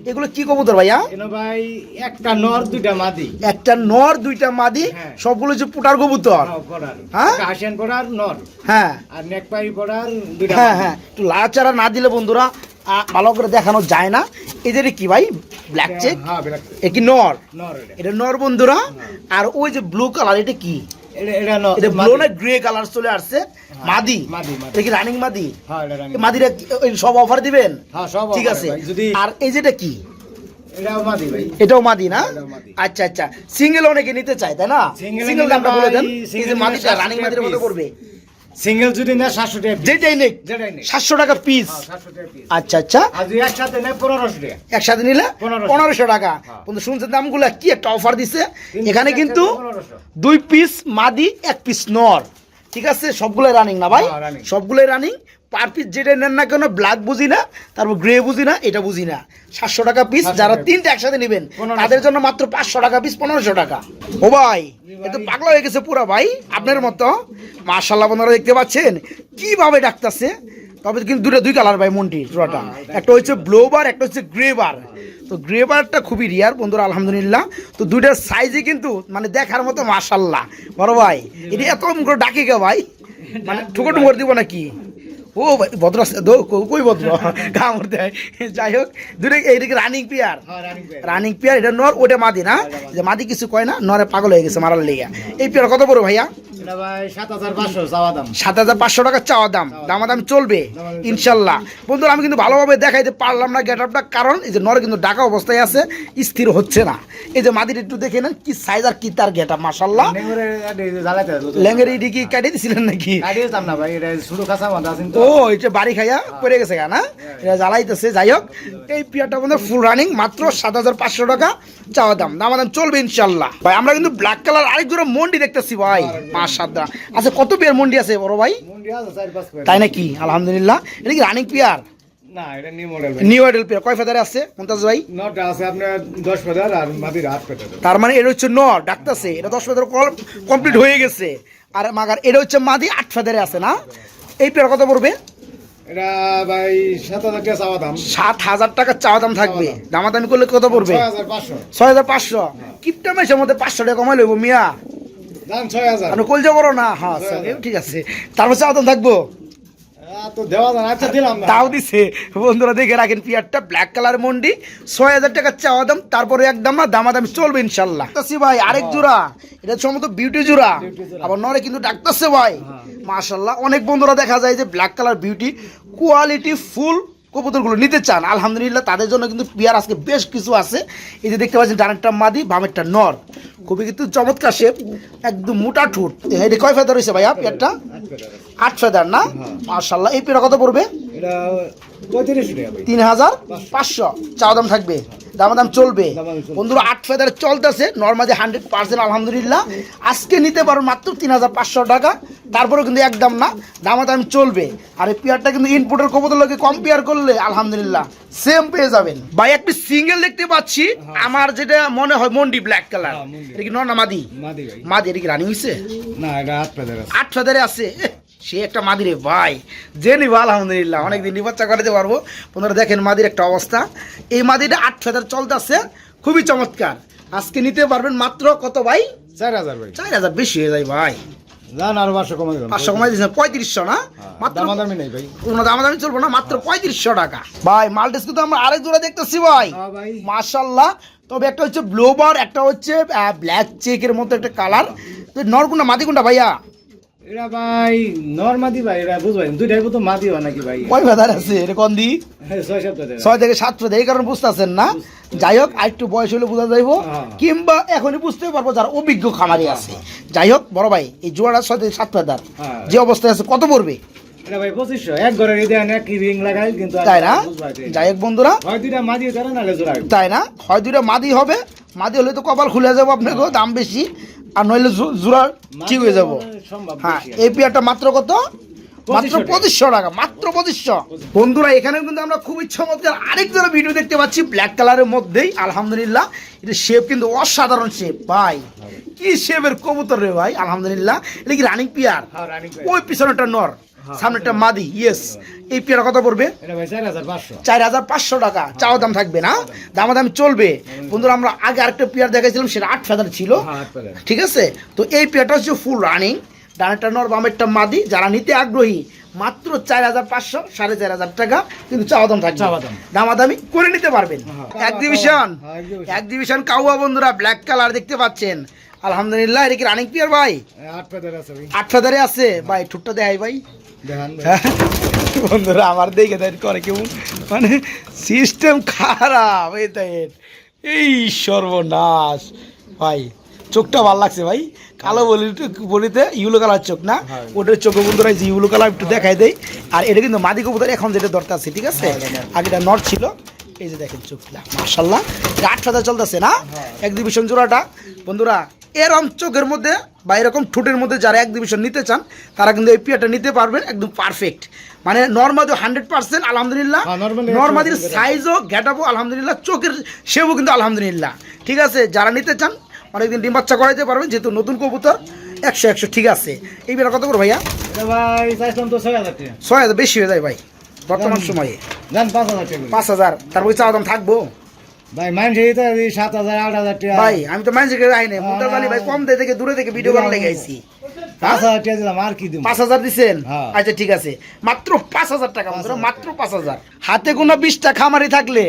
এগুলো কি কবুতর ভাইয়া? কেন ভাই একটা নর দুইটা মাদি। একটা নর 2টা মাদি, হ্যাঁ। সবগুলো যে পুটার কবুতর। হ্যাঁ? হাসিয়ান পড়ার নর হ্যাঁ আর নেক পাই পড়ার দুইটা হ্যাঁ মাদি। হ্যাঁ একটু লাড়াচাড়া না দিলে বন্ধুরা ভালো করে দেখানো যায় না। এদের কি ভাই ব্ল্যাক চেক? হ্যাঁ ব্ল্যাক এ কি নর? নর এটা। এটা নর বন্ধুরা। আর ওই যে ব্লু কালার এটা কি? এটা নর। এটা ব্লু না গ্রে কালার চলে আসছে মাদি। মাদি, মাদি। এটা কি রানিং মাদি? হ্যাঁ এটা রানী। এই মাদিরা ওই সব অফার দিবেন? হ্যাঁ সব ঠিক offer আছে। ভাই, যদি আর এই যেটা কি? এটাও মাদি ভাই। এটাও মাদি না? এটাও মাদি। আচ্ছা আচ্ছা, সিঙ্গেল অনেকে নিতে চায় তাই না? Single সিঙ্গেল নিলে দামটা বলে দেন। ভাই, এই যে single মাদিটা নিলে রানিং মাদির 700 মতো করবে, সিঙ্গেল যদি না 700 টাকা piece। যেটাই নেই যেটাই নেই। 700 টাকা পিস। হ্যাঁ 700 টাকা piece। আচ্ছা আচ্ছা, আর যদি একসাথে নেয় 1500 টাকা। একসাথে নিলে 1500 1500 টাকা। হ্যাঁ। বন্ধু শুনছেন দামগুলো কি একটা অফার দিছে এখানে একসাথে কিন্তু 1500 2 পিস মাদি 1 পিস নর। ঠিক আছে সবগুলোই রানিং না ভাই? হ্যাঁ, running। সবগুলোই রানিং। পার পিস যেটা নেন না কেন ব্ল্যাক বুঝি না, তারপর গ্রে বুঝি না, এটা বুঝি না। 700 টাকা পিস। 700 যারা টাকা। 3টা একসাথে নেবেন 1500 তাদের জন্য মাত্র 500 টাকা পিস, 1500 টাকা। ও ভাই এ তো পাগলা হয়ে গেছে পুরা ভাই আপনার মতো। মাশাআল্লাহ বন্ধুরা দেখতে পাচ্ছেন কিভাবে ডাকতেছে। তবে কিন্তু দুই কালার ভাই মন্টি জোড়াটা, একটা হচ্ছে ব্লু বার, একটা হচ্ছে গ্রে বার। তো গ্রে বারটা খুবই রিয়ার বন্ধুরা আলহামদুলিল্লাহ। তো দুইটার সাইজে কিন্তু মানে দেখার মতো মাশাআল্লাহ বড় ভাই। এটা এত করে ডাকি কে ভাই, মানে ঠুকো টুকর দিব নাকি? ও ভাই ভদ্র আছে কই ভদ্র কামড় দেয়। যাই হোক দুটো এইদিকে রানিং পেয়ার, হ্যাঁ রানিং পেয়ার। Running pair. এটা নর, ওটা মাদি না? যে মাদি কিছু কয় না, নরে পাগল হয়ে গেছে মারার লেগে। এই পেয়ার কত বড় ভাইয়া? এটা ভাই 7500 চাওয়া দাম। 7500 টাকা চাওয়া দাম, দামাদাম চলবে ইনশাল্লাহ। বন্ধুরা আমি কিন্তু ভালোভাবে দেখাইতে পারলাম না গেট আপটা, কারণ এই যে নর কিন্তু ঢাকা অবস্থায় আছে, স্থির হচ্ছে না। এই যে মাদির একটু দেখে নেন কি সাইজ আর কি তার গেট আপ মাশাল্লাহ। নেঙ্গরে জ্বালাইতে ল্যাঙ্গের ইডি কি কাটিয়ে দিছিলেন নাকি? কাটিয়ে দাম না ভাই, এটা শুধু কাঁচা মাথা আছেন তো। ও এটা বাড়ি খাইয়া পড়ে গেছে গা না, এটা জ্বালাইতেছে। যাই হোক এই পেয়ারটা বন্ধু ফুল রানিং, মাত্র 7500 টাকা চাওয়া দাম, দামাদাম চলবে ইনশাল্লাহ। ভাই আমরা কিন্তু ব্ল্যাক কালার আরেক জোড়া মন্ডি দেখতেছি ভাই মাশাআল্লাহ। আচ্ছা কত পেয়ার মন্ডি আছে বড় ভাই? মুন্ডি আছে 4-5 পেয়ার। তাই নাকি? আলহামদুলিল্লাহ। এটা কি রানিং পেয়ার? না এটা নিউ মডেল ভাই। নিউ আইডল পেয়ার কয় ফেদারে আছে মুমতাজ ভাই? নটা আছে আপনার 10 ফেদার আর মাদির 8 ফেদার। তার মানে এটা হচ্ছে নর ডাকতেছে, এটা 10 ফেদার কমপ্লিট হয়ে গেছে। আর মাগার এটা হচ্ছে মাদি 8 ফেদারে আছে না? এই পেয়ার কত পড়বে? এটা ভাই 7000 টাকা চাওয়া দাম। 7000 টাকা চাওয়া দাম থাকবে, দামাদামি করলে কত পড়বে? 6500। 6500। কিপটা মাসের মধ্যে 500 টাকা কমাই লইব মিয়া, দাম 6000। আপনি কলজা বড় না? হ্যাঁ স্যার ঠিক আছে, তারপর চাওয়া দাম থাকবো তো দেওয়া দাম আচ্ছা দিলাম না। তাও দিছে। বন্ধুরা দেখে রাখেন পিয়ারটা ব্ল্যাক কালার মন্ডি, 6000 টাকা চাওয়া দাম, তারপরে একদম না দামাদামি চলবে ইনশাল্লাহ। ডাকতাছি ভাই আরেক জোড়া, এটা সম্ভবত বিউটি জোড়া, আবার নরে কিন্তু ডাকতেছে ভাই মাশাল্লাহ। অনেক বন্ধুরা দেখা যায় যে black colour beauty quality full কবুতরগুলো নিতে চান, আলহামদুলিল্লাহ তাদের জন্য কিন্তু পিয়ার আজকে বেশ কিছু আছে। এই যে দেখতে পাচ্ছেন ডানেরটা মাদি বামেরটা নর, খুবই কিন্তু চমৎকার শেপ, একদম মোটা ঠোঁট। এটা কয় ফেদার হয়েছে ভাইয়া পিয়ারটা? 8 ফেদার না? মাশাল্লাহ। এই পিয়ার কত পড়বে? এটা 3500 টাকা ভাই। 3500 চাওয়া দাম থাকবে, দামাদাম চলবে বন্ধুরা। 8 ফেদার চলতেছে নরমালি 100% আলহামদুলিল্লাহ। আজকে নিতে পারো মাত্র 3500 টাকা, তারপরেও কিন্তু একদম না দামাদাম চলবে। আর এই পেয়ারটা কিন্তু ইনপুটের কবুতর লোকে কম্পেয়ার করলে আলহামদুলিল্লাহ সেম পেয়ে যাবেন ভাই। একটি সিঙ্গেল দেখতে পাচ্ছি, আমার যেটা মনে হয় মন্ডি ব্ল্যাক কালার, এটা কি নর না মাদি? মাদি ভাই। মাদি। এটা কি রানিং হইছে? না এটা 8 ফেদার আছে। 8 ফেদারে আছে। সে একটা মাদি রে ভাই, যে নিবা আলহামদুলিল্লাহ অনেকদিন নিবাচ্চা করাতে পারবো। আপনারা দেখেন মাদির একটা অবস্থা, এই মাদিটা 8 ফেদার চলতেছে, খুবই চমৎকার। আজকে নিতে পারবেন মাত্র কত ভাই? 4000 ভাই। 4000 বেশি হয়ে যায় ভাই, জান আর 500 কমাই দিলাম। 500 কমাই দিয়েছেন 3500 না? মাত্র দামাদামি নাই ভাই। কোনো দামাদামি চলবো না, মাত্র 3500 টাকা ভাই। মাল্টেস কিন্তু আমরা আরেক জোড়া দেখতেছি ভাই হ্যাঁ ভাই। মাশাআল্লাহ। তবে একটা হচ্ছে ব্লোবার, একটা হচ্ছে ব্ল্যাক চেকের মতো একটা কালার। নর কোনটা মাদি কোনটা ভাইয়া? এটা ভাই নরমাদি ভাই, এটা বুঝবেন দুইটাই তো মাদি হয় নাকি ভাই? কয় ফেদার আছে এটা কোন দি? 6-7 ফেদার। 6 থেকে 7 ফেদার, এই কারণে বুঝতেছেন না। যাই হোক আরেকটু বয়স হলে বোঝা যাইবো, কিংবা এখনই বুঝতে পারবো যারা অভিজ্ঞ খামারি আছে। যাই হোক বড় ভাই এই জোড়াটা 6 থেকে 7 ফেদার যে অবস্থায় আছে কত পড়বে? এটা ভাই 2500। এক ঘরের এই দেন এক রিং লাগাই কিন্তু তাই না? যাই হোক বন্ধুরা, হয় দুইটা মাদি ধরে নালে জোড়া। তাই না? হয় দুইটা মাদি হবে, মাদি হলে তো কপাল খুলে যাবো আপনাকে, দাম বেশি, আর নইলে জোড়া ঠিক হয়ে যাবো। হ্যাঁ এই পেয়ারটা মাত্র কত? মাত্র 2500 টাকা, মাত্র 2500। বন্ধুরা এখানে কিন্তু আমরা খুবই চমৎকার আরেক জোড়া ভিডিও দেখতে পাচ্ছি ব্ল্যাক কালারের মধ্যেই আলহামদুলিল্লাহ। এটা শেপ কিন্তু অসাধারণ শেপ ভাই, কি শেপের কবুতর রে ভাই আলহামদুলিল্লাহ। এটা কি রানিং পেয়ার? ওই পিছনেরটা নর, সামনেটা মাদি। ইয়েস। এই পেয়ারা কত পড়বে? এটা ভাই 4500। 4500 টাকা চাওয়া দাম থাকবে না, দামাদামি চলবে বন্ধুরা। আমরা আগে আরেকটা পেয়ার দেখাইছিলাম, সেটা 8 ফেদার ছিল, ঠিক আছে? তো এই পেয়ারটা হচ্ছে ফুল রানিং, ডানেরটা নর বামেরটা মাদি। যারা নিতে আগ্রহী মাত্র 4500 4500 টাকা কিন্তু চাওয়া দাম থাকবে, দামাদামি করে নিতে পারবেন। এক্সিবিশন কাউয়া বন্ধুরা ব্ল্যাক কালার দেখতে পাচ্ছেন আলহামদুলিল্লাহ। এটা কি রানিং পেয়ার ভাই? 8 ফেদার আছে ভাই। 8 ফেদারে আছে ভাই। ঠুটটা দেখাই ভাই দেখান ভাই। বন্ধুরা আমার দেখে দেন করে কেমন, মানে সিস্টেম খারাপ। এই সর্বনাশ ভাই, চোখটা ভালো লাগছে ভাই, কালো বলিতে ইউলো কালার চোখ না, ওটার চোখে বন্ধুরা যে ইউলো কালার একটু দেখাই দেয়। আর এটা কিন্তু মাদি কবুতর এখন যেটা দরকার আছে, ঠিক আছে? আগেটা নট ছিল, এই যে দেখেন চোখটা মাশাআল্লাহ। 8 ফেদার চলতেছে না এক্সিবিশন জোড়াটা বন্ধুরা। এরকম চোখের মধ্যে বা এরকম ঠোঁটের মধ্যে যারা এক্সিবিশন নিতে চান তারা কিন্তু এই পেয়ারটা নিতে পারবেন, একদম পারফেক্ট। মানে নর্মাদি 100% আলহামদুলিল্লাহ, নর্মাদির সাইজও গেটআপও আলহামদুলিল্লাহ, চোখের শেপও কিন্তু আলহামদুলিল্লাহ, ঠিক আছে? যারা নিতে চান অনেকদিন ডিম বাচ্চা করাইতে পারবেন, যেহেতু নতুন কবুতর 100 ঠিক আছে। এই পেয়ারা কত করে ভাইয়া? এটা ভাই চাইছিলাম তো 6000 টাকা। 6000 বেশি হয়ে যায় ভাই বর্তমান সময়ে। জান 5000 টাকা। 5000 তারপরে চাওয়া দাম থাকবো ভাই মানুষ এই তো 7000 8000 টাকা। ভাই আমি তো মানুষকে আই নাই, মুন্তাজ আলী ভাই কম দেয় থেকে দূরে থেকে ভিডিও বানাতে লেগে আইছি। 5000 টাকা দিলাম, আর কি দিব? 5000 দিছেন? হ্যাঁ। আচ্ছা ঠিক আছে, মাত্র 5000 টাকা বন্ধুরা, মাত্র 5000। হাতে কোনো 20টা খামারি থাকলে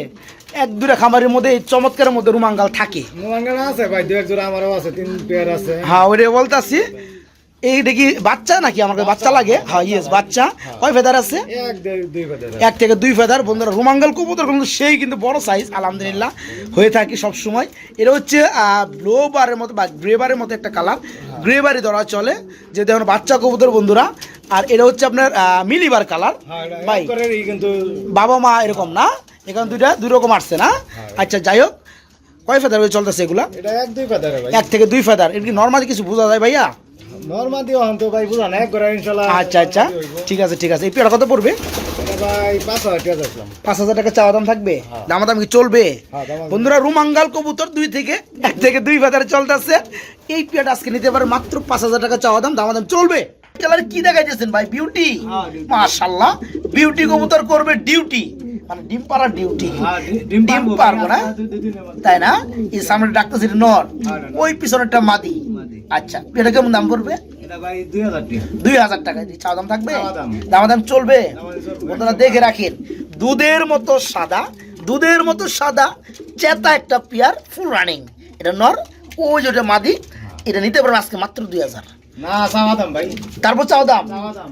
1-2টা খামারের মধ্যে এই চমৎকারের মধ্যে রুমাঙ্গাল থাকে। রুমাঙ্গাল আছে ভাই, 2-1 জোড়া আমারও আছে, 3 পেয়ার আছে। হ্যাঁ ওইটা বলতাছি। এইটা কি বাচ্চা নাকি? আমার কাছে বাচ্চা লাগে। হ্যাঁ ইয়েস বাচ্চা। কয় ফেদার আছে? 1-2 ফেদার। 1 থেকে 2 ফেদার বন্ধুরা। রুমাঙ্গাল কবুতর কিন্তু সেই কিন্তু বড় সাইজ আলহামদুলিল্লাহ হয়ে থাকে সব সময়। এটা হচ্ছে ব্লোবারের মতো বা গ্রেবারের মতো একটা কালার, গ্রেবারই ধরা চলে, যে দেখুন বাচ্চা কবুতর বন্ধুরা। আর এটা হচ্ছে আপনার মিলিবার কালার ভাই, কিন্তু বাবা মা এরকম না, এখানে দুই রকম আসছে না। আচ্ছা যাই হোক, কয় ফেদার চলতেছে এগুলা? এটা 1-2 ফেদার ভাই। 1 থেকে 2 ফেদার। এটা কি নরমালি কিছু বোঝা যায় ভাইয়া? নরমাদি হন তো ভাই বুঝা না এক করে ইনশাআল্লাহ। আচ্ছা আচ্ছা, ঠিক আছে ঠিক আছে। এই পেয়ারা কত পড়বে? এটা ভাই 5000 টাকা দিলাম। 5000 টাকা চাওয়া দাম থাকবে, হ্যাঁ। দামাদাম কি চলবে? হ্যাঁ, দামাদাম। বন্ধুরা রুমাঙ্গাল কবুতর 1 থেকে 2 বাজারে চলতেছে। এই পেয়ারটা আজকে নিতে পারে মাত্র 5000 টাকা চাওয়া দাম, দামাদাম চলবে। কালার কি দেখাইতেছেন ভাই? বিউটি, হ্যাঁ, মাশাআল্লাহ। বিউটি কবুতর করবে ডিউটি, মানে ডিম পাড়ার ডিউটি। হ্যাঁ, ডিম পারবো না, তাই না? এই সামনে ডাকতেছি নর, হ্যাঁ, ওই পিছনেরটা মাদি। আচ্ছা, এটা কেমন দাম পড়বে? এটা ভাই 2000 টাকা। 2000 টাকা চাওয়া দাম থাকবে, চাওয়া দাম। দামাদাম চলবে। দামাদাম চলবে। বন্ধুরা দেখে রাখেন, দুধের মতো সাদা, দুধের মতো সাদা চেতা একটা পেয়ার, ফুল রানিং। এটা নর, ওই যেটা মাদি। এটা নিতে পারেন আজকে মাত্র 2000। না চাওয়া দাম ভাই, তারপর চাওয়া দাম চাওয়া দাম।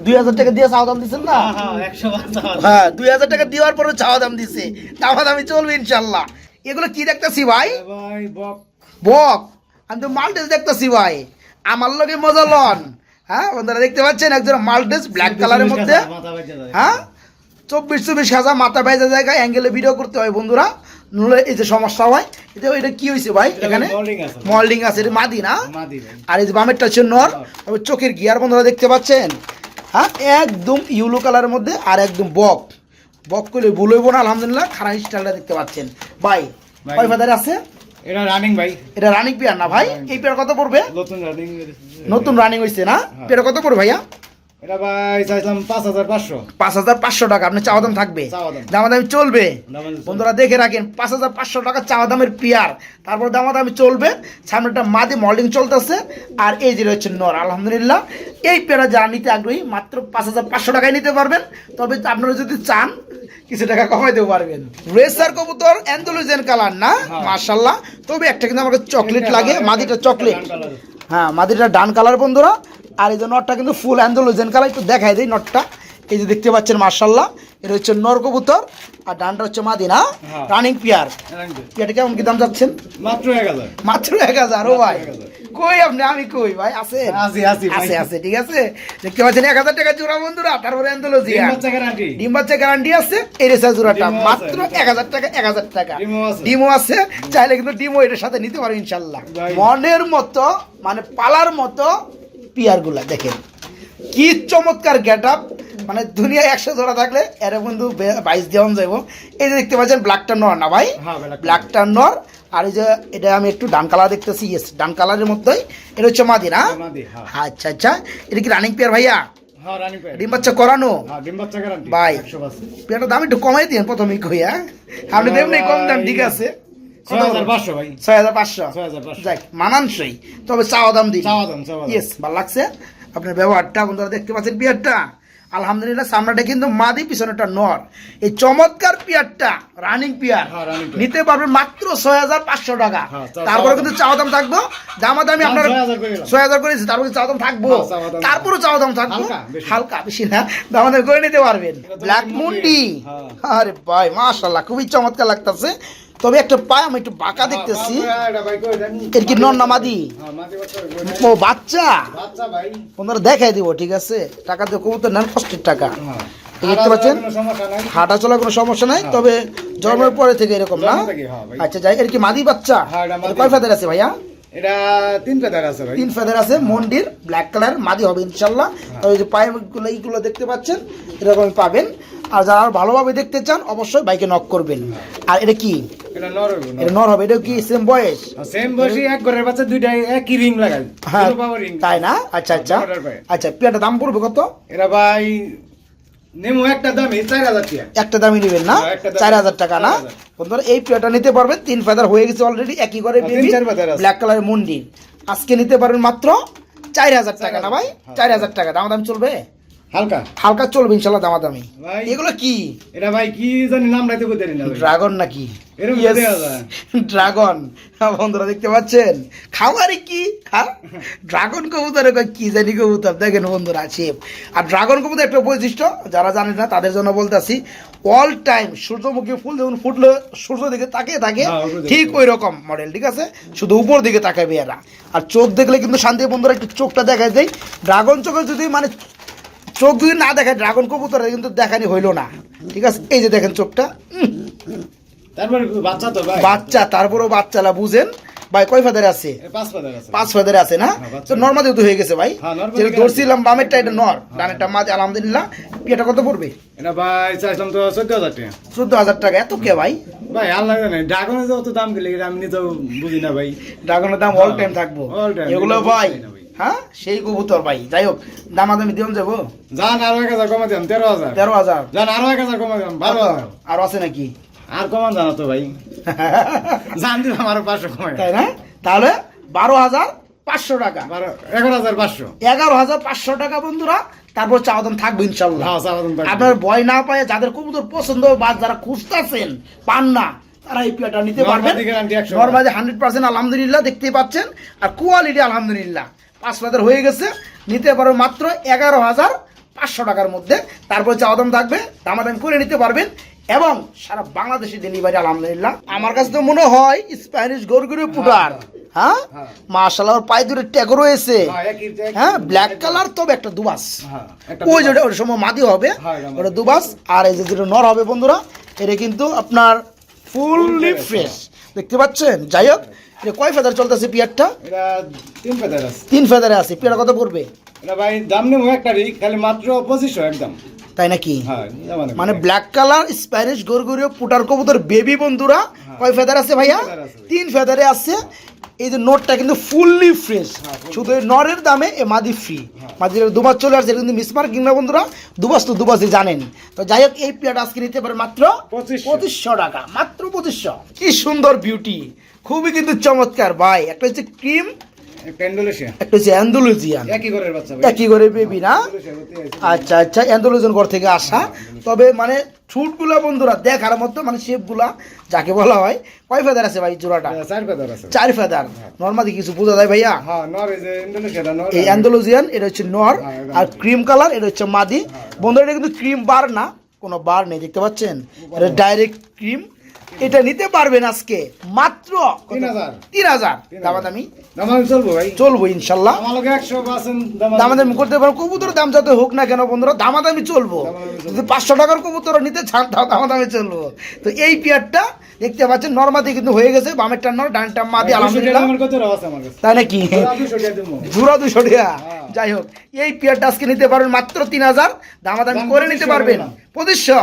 2000 টাকা দিয়ে চাওয়া দাম দিচ্ছেন না? হ্যাঁ হ্যাঁ 100 বার চাওয়া দাম। হ্যাঁ, 2000 টাকা দেওয়ার পরে চাওয়া দাম দিছে, দামাদামি চলবে ইনশাল্লাহ। এগুলো কি দেখতেছি ভাই? এ ভাই বক বক, আমি তো মাল্টেস দেখতেছি ভাই, আমার লগে মজা লন। হ্যাঁ বন্ধুরা দেখতে পাচ্ছেন, একজন মাল্টেস ব্ল্যাক কালারের মধ্যে। মাথা বাজে যায়। হ্যাঁ, 24-24 হাজার মাথা বাইজা জায়গায় অ্যাঙ্গেলে ভিডিও করতে হয় বন্ধুরা, নলে এই যে সমস্যা হয়। এটা কি হয়েছে ভাই? এখানে molding আছে। মল্ডিং আছে, এটা মাদি না? মাদি ভাই। আর এই যে বামেরটা হচ্ছে নর। তবে চোখের গিয়ার বন্ধুরা দেখতে পাচ্ছেন, হ্যাঁ একদম ইউলো কালারের মধ্যে, আর একদম বক বক করলে ভুল হইব না। আলহামদুলিল্লাহ, খারাপ স্টাইলটা দেখতে পাচ্ছেন ভাই। ভাই। কয় ফাদার আছে? এটা রানিং ভাই, এটা রানিং পেয়ার না ভাই? এই পেয়ার কত পড়বে? নতুন রানিং। নতুন রানিং হয়েছে না? পেয়ার কত পড়বে ভাইয়া? এটা ভাই চাইলাম 5500। 5500 টাকা আপনি চাওয়া দাম থাকবে, চাওয়া দাম। দামাদামি চলবে। দামাদামি চলবে। বন্ধুরা দেখে রাখেন, 5500 টাকা চাওয়া দামের পেয়ার, তারপর দামাদামি চলবে। সামনেটা মাদি মল্ডিং চলতেছে, আর এই যে রয়েছে নর। আলহামদুলিল্লাহ, এই পেয়ারা যারা নিতে আগ্রহী মাত্র 5500 টাকায় নিতে পারবেন। তবে আপনারা যদি চান কিছু টাকা কমাইতেও পারবেন। রেসার কবুতর অ্যান্ডালুজিয়ান কালার না? হ্যাঁ। মাশাআল্লাহ। তবে একটা কিন্তু আমাকে চকলেট লাগে, মাদিটা চকলেট। ডান কালার। হ্যাঁ, মাদিটা ডান কালার বন্ধুরা। আর এই যে নটটা কিন্তু ফুল অ্যান্ডালুজিয়ান কালার, একটু দেখাই দিই নটটা। এই যে দেখতে পাচ্ছেন মাশাআল্লাহ, এটা হচ্ছে নর কবুতর, আর ডানটা হচ্ছে মাদি না? হ্যাঁ। Running pair. রানিং। এটা কেমন কি দাম যাচ্ছেন? মাত্র 1000। মাত্র 1000। ও ভাই 1000 কই আপনি? আমি কই ভাই? আছে আছি, আছি ভাই। আছে আছে, ঠিক আছে। দেখতে পাচ্ছেন 1000 টাকা জোড়া বন্ধুরা। তারপরে অ্যান্ডালুজিয়ান ডিম বাচ্চা গ্যারান্টি। ডিম বাচ্চা গ্যারান্টি আছে। এই রেসার জোড়াটা ডিমও আছে। মাত্র 1000 টাকা। 1000 টাকা ডিমও আছে। ডিমও আছে, চাইলে কিন্তু ডিমও এটার সাথে নিতে পারো ইনশাল্লাহ। ভাই। মনের মতো, মানে পালার মতো পিয়ার গুলা দেখেন কি চমৎকার গেট আপ। মানে দুনিয়ায় 100 জোড়া থাকলে এর বন্ধু 22 দেওয়ান যাইব। এই যে দেখতে পাচ্ছেন ব্ল্যাকটা নর না ভাই? হ্যাঁ, black টা ব্ল্যাকটা নর। আর এই যে এটা আমি একটু ডান কালার দেখতেছি, ইয়েস ডান কালারের মধ্যেই। এটা হচ্ছে মাদি না? মাদি, হ্যাঁ। আচ্ছা আচ্ছা, এটা কি রানিং পেয়ার ভাইয়া? হ্যাঁ রানিং পেয়ার। ডিম বাচ্চা করানো? হ্যাঁ ডিম বাচ্চা গ্যারান্টি ভাই। 100%। পেয়ারটার দাম একটু কমাই দিন প্রথমেই কইয়া, আপনি দেবেন কম দাম, ঠিক আছে। 6500 ভাই। 6500। 6500। যাক, মানানসই, তবে চাওয়া দাম দিন। চাওয়া দাম, চাওয়া দাম। ইয়েস, ভালো লাগছে আপনার ব্যবহারটা। বন্ধুরা দেখতে পাচ্ছেন পেয়ারটা, আলহামদুলিল্লাহ। সামনেটা কিন্তু মাদি, পিছনেটা নর। এই চমৎকার পেয়ারটা রানিং পেয়ার হ্যাঁ, running পেয়ার। নিতে পারবেন মাত্র 6500 টাকা। হ্যাঁ, তারপরে কিন্তু চাওয়া দাম থাকবো, দামাদামি আপনার 6000 করে দিলাম। 6000 করেছি, তারপরে চাওয়া দাম থাকবো। হ্যাঁ, চাওয়া দাম। তারপরে চাওয়া দাম থাকবো হালকা, বেশি। হালকা, বেশি না, দামাদামি করে নিতে পারবেন। ব্ল্যাক মুন্ডি, হ্যাঁ। আরে ভাই মাশাআল্লাহ, খুবই চমৎকার লাগতেছে। তবে একটা পায় আমি একটু বাঁকা দেখতেছি। এটা ভাই কই দেন? এর কি নর না মাদি? হ্যাঁ মাদি বাচ্চা কই দেন? ও বাচ্চা, বাচ্চা ভাই। ওনারা দেখাই দিব, ঠিক আছে। টাকা দিয়ে কবুতর নেন, কষ্টের টাকা। হ্যাঁ। এই দেখতে পাচ্ছেন, কোনো সমস্যা নাই। হাঁটা চলা কোনো সমস্যা নাই, তবে জন্মের পরে থেকে এরকম না? জন্ম থেকে, হ্যাঁ ভাই। আচ্ছা যাই, এর কি মাদি বাচ্চা? হ্যাঁ, এটা মাদি। এর কয় ফেদার আছে ভাইয়া? এটা 3 ফেদার আছে ভাই। 3 ফেদার আছে, মন্ডির ব্ল্যাক কালার, মাদি হবে ইনশাল্লাহ। তবে যে পায়েগুলো এইগুলো দেখতে পাচ্ছেন, এরকম পাবেন। আর যারা আরো ভালোভাবে দেখতে চান অবশ্যই বাইকে নক করবেন। আর এটা কি? এটা নর হইব না। এটা নর হবে। এটা কি সেম বয়স? সেম বসি এক ঘরের বাচ্চা দুইটাই একই রিং লাগাই। হ্যাঁ, দুটো পাওয়ার রিং। তাই না? আচ্ছা আচ্ছা বর্ডার পায়ে। আচ্ছা, পেয়ারটা দাম পড়বে কত? এরা ভাই নেমো একটা দাম 4000 টাকা। একটা দামই নেবেন না? হ্যাঁ, একটা দামই। 4000 টাকা না? 4000 বন্ধুরা এই পেয়ারটা নিতে পারবেন, 3 ফেদার হয়ে গেছে অলরেডি, একই করে হ্যাঁ, 3-4 ফেদার আছে। ব্ল্যাক কালারের মুন্ডি। আজকে নিতে পারবেন মাত্র 4000 টাকা না ভাই? হ্যাঁ। 4000 টাকা দাম চলবে, হালকা হালকা চলবে ইনশাল্লাহ দামাদামি। ভাই। এগুলো কি? এটা ভাই কি জানি নাম রাইতে কই দেন না ভাই। ড্রাগন নাকি? এরকম Yes, দেয়া যায়। ড্রাগন। বন্ধুরা দেখতে পাচ্ছেন, খামারে কি ড্রাগন কবুতরের কয় কি জানি কবুতর, দেখেন বন্ধুরা শেপ। আর ড্রাগন কবুতর একটা বৈশিষ্ট্য, যারা জানেন না তাদের জন্য বলতেছি, অল টাইম সূর্যমুখী ফুল যখন ফুটলো সূর্য দিকে তাকিয়ে থাকে, হ্যাঁ, উপর দিকে। ঠিক ওই রকম মডেল, ঠিক আছে। শুধু উপর দিকে তাকাবে এরা। আর চোখ দেখলে কিন্তু শান্তি, বন্ধুরা একটু চোখটা দেখায় দেয়। ড্রাগন চোখে যদি মানে চোখ যদি না দেখায় ড্রাগন কবুতর কিন্তু দেখানি হইলো না, ঠিক আছে। এই যে দেখেন চোখটা, তারপর বাচ্চা তো ভাই। বাচ্চা, তারপরেও বাচ্চালা বুঝেন। ভাই কয় ফেদারে আছে? 5 ফেদার আছে। 5 ফেদারে আছে না? হ্যাঁ, তো নর মাদি তো হয়ে গেছে ভাই। হ্যাঁ, নর মাদি যেটা গেছে। ধরছিলাম বামেরটা এটা নর, ডানেরটা মাদি আলহামদুলিল্লাহ। এটা কত পড়বে? এটা ভাই চাইছিলাম তো 14,000 টাকা। 14,000 টাকা। এত কে ভাই? ভাই আল্লাহ জানে ড্রাগনের যত দাম গেলে আমি নিজেও বুঝি না ভাই। ড্রাগনের দাম অল টাইম থাকবো All time, এগুলো এগুলো ভাই। বুঝতেই না ভাই। হ্যাঁ সেই কবুতর ভাই। যাই হোক দামাদামি দিন যাবো জান আরো 1000 কমে দিলাম 13,000। 13,000। জান আরো 1000 কমে দিলাম 12,000। আর আছে নাকি? আর কমান জানা তো ভাই। জান দিলাম আরো 500 কমে। তাই না? তাহলে 12,500 টাকা। 11,500। 11,500 টাকা বন্ধুরা। তারপর চাওয়া দাম থাকবে ইনশাল্লাহ। হ্যাঁ চাওয়া দাম আপনার ভয় না পায় যাদের কবুতর পছন্দ বা যারা খুঁজতেছেন পান না তারা এই পেয়ারটা নিতে পারবেন। নরমাদি guarantee 100 নরমাদি 100% আলহামদুলিল্লাহ দেখতেই পাচ্ছেন। আর কোয়ালিটি আলহামদুলিল্লাহ 5 ফেদার হয়ে গেছে। নিতে পারো মাত্র 11,500 টাকার মধ্যে। তারপর চাওয়া দাম থাকবে, দামাদামি করে নিতে পারবেন এবং সারা বাংলাদেশে ডেলিভারি আলহামদুলিল্লাহ। আমার কাছে তো মনে হয় স্প্যানিশ গরগুরি পুটার। হ্যাঁ মাশাআল্লাহ, ওর পায়ে দুটো ট্যাগ রয়েছে। হ্যাঁ ব্ল্যাক কালার, তবে একটা দুবাস। ওই যেটা ওর সময় মাদি হবে ওটা দুবাস। আর এই যে যেটা নর হবে বন্ধুরা, এটা কিন্তু আপনার ফুললি ফ্রেশ দেখতে পাচ্ছেন। যাই হোক, এটা কয় ফেদার চলতেছে পিয়ারটা? এটা 3 ফেদার আছে। 3 ফেদারে আছে। পিয়ারটা কত পড়বে? এটা ভাই দাম নেব একটারই, খালি মাত্র 2500 একদম। তাই নাকি? হ্যাঁ মানে ব্ল্যাক কালার স্প্যানিশ গরগুরিও পুটার কবুতর বেবি বন্ধুরা। কয় ফেদার আছে ভাইয়া? 3 ফেদারে আছে। এই যে নোটটা কিন্তু ফুললি ফ্রেশ। শুধু এই নরের দামে এ মাদি ফ্রি। মাদির দুবাস চলে আসছে, এটা কিন্তু মিসমার্কিং না বন্ধুরা। দুবাস তো দুবাসই জানেন। তো যাই হোক, এই পেয়ারটা আজকে নিতে পারে মাত্র 2500 টাকা। মাত্র 2500। কি সুন্দর বিউটি, খুবই কিন্তু চমৎকার ভাই। একটা হচ্ছে ক্রিম, একটা ইন্দোনেশিয়া, একটা হচ্ছে অ্যান্ডালুজিয়ান। একই ঘরের বাচ্চা ভাই। একই করে বেবি না? আচ্ছা আচ্ছা, অ্যান্ডালুজিয়ান ঘর থেকে আসা। তবে মানে ছুটগুলো বন্ধুরা দেখার মতো, মানে শেপগুলা যাকে বলা হয়। কয় ফেদার আছে ভাই জোড়াটা? 4 ফেদার আছে। 4 ফেদার। নরমাদি কিছু বোঝা যায় ভাইয়া? হ্যাঁ নর, এই যে ইন্দোনেশিয়াটা নর। এই অ্যান্ডালুজিয়ান এটা হচ্ছে নর, আর ক্রিম কালার এটা হচ্ছে মাদি। বন্ধুরা এটা কিন্তু ক্রিম বার না, কোনো বার নেই দেখতে পাচ্ছেন। এটা ডাইরেক্ট ক্রিম। এটা নিতে পারবেন আজকে মাত্র 3,000। দামাদামি দামাদামি চলবো ভাই, চলবো ইনশাল্লাহ। আমার লগে 100% দামাদামি করতে পারবো। কবুতরের দাম যত হোক না কেন বন্ধুরা, দামাদামি চলবো। যদি 500 টাকার কবুতর নিতে চান তাও দামাদামি চলবো। তো এই পেয়ারটা দেখতে পাচ্ছেন নরমাদি কিন্তু হয়ে গেছে। বামেরটা নর, ডানটা মাদি আলহামদুলিল্লাহ। আমার কত রাও আছে আমার কাছে। তাই নাকি? 200 টাকা দেবো। জোড়া 200 টাকা। যাই হোক, এই পেয়ারটা আজকে নিতে পারবেন মাত্র 3,000। দামাদামি করে নিতে পারবেন 2500।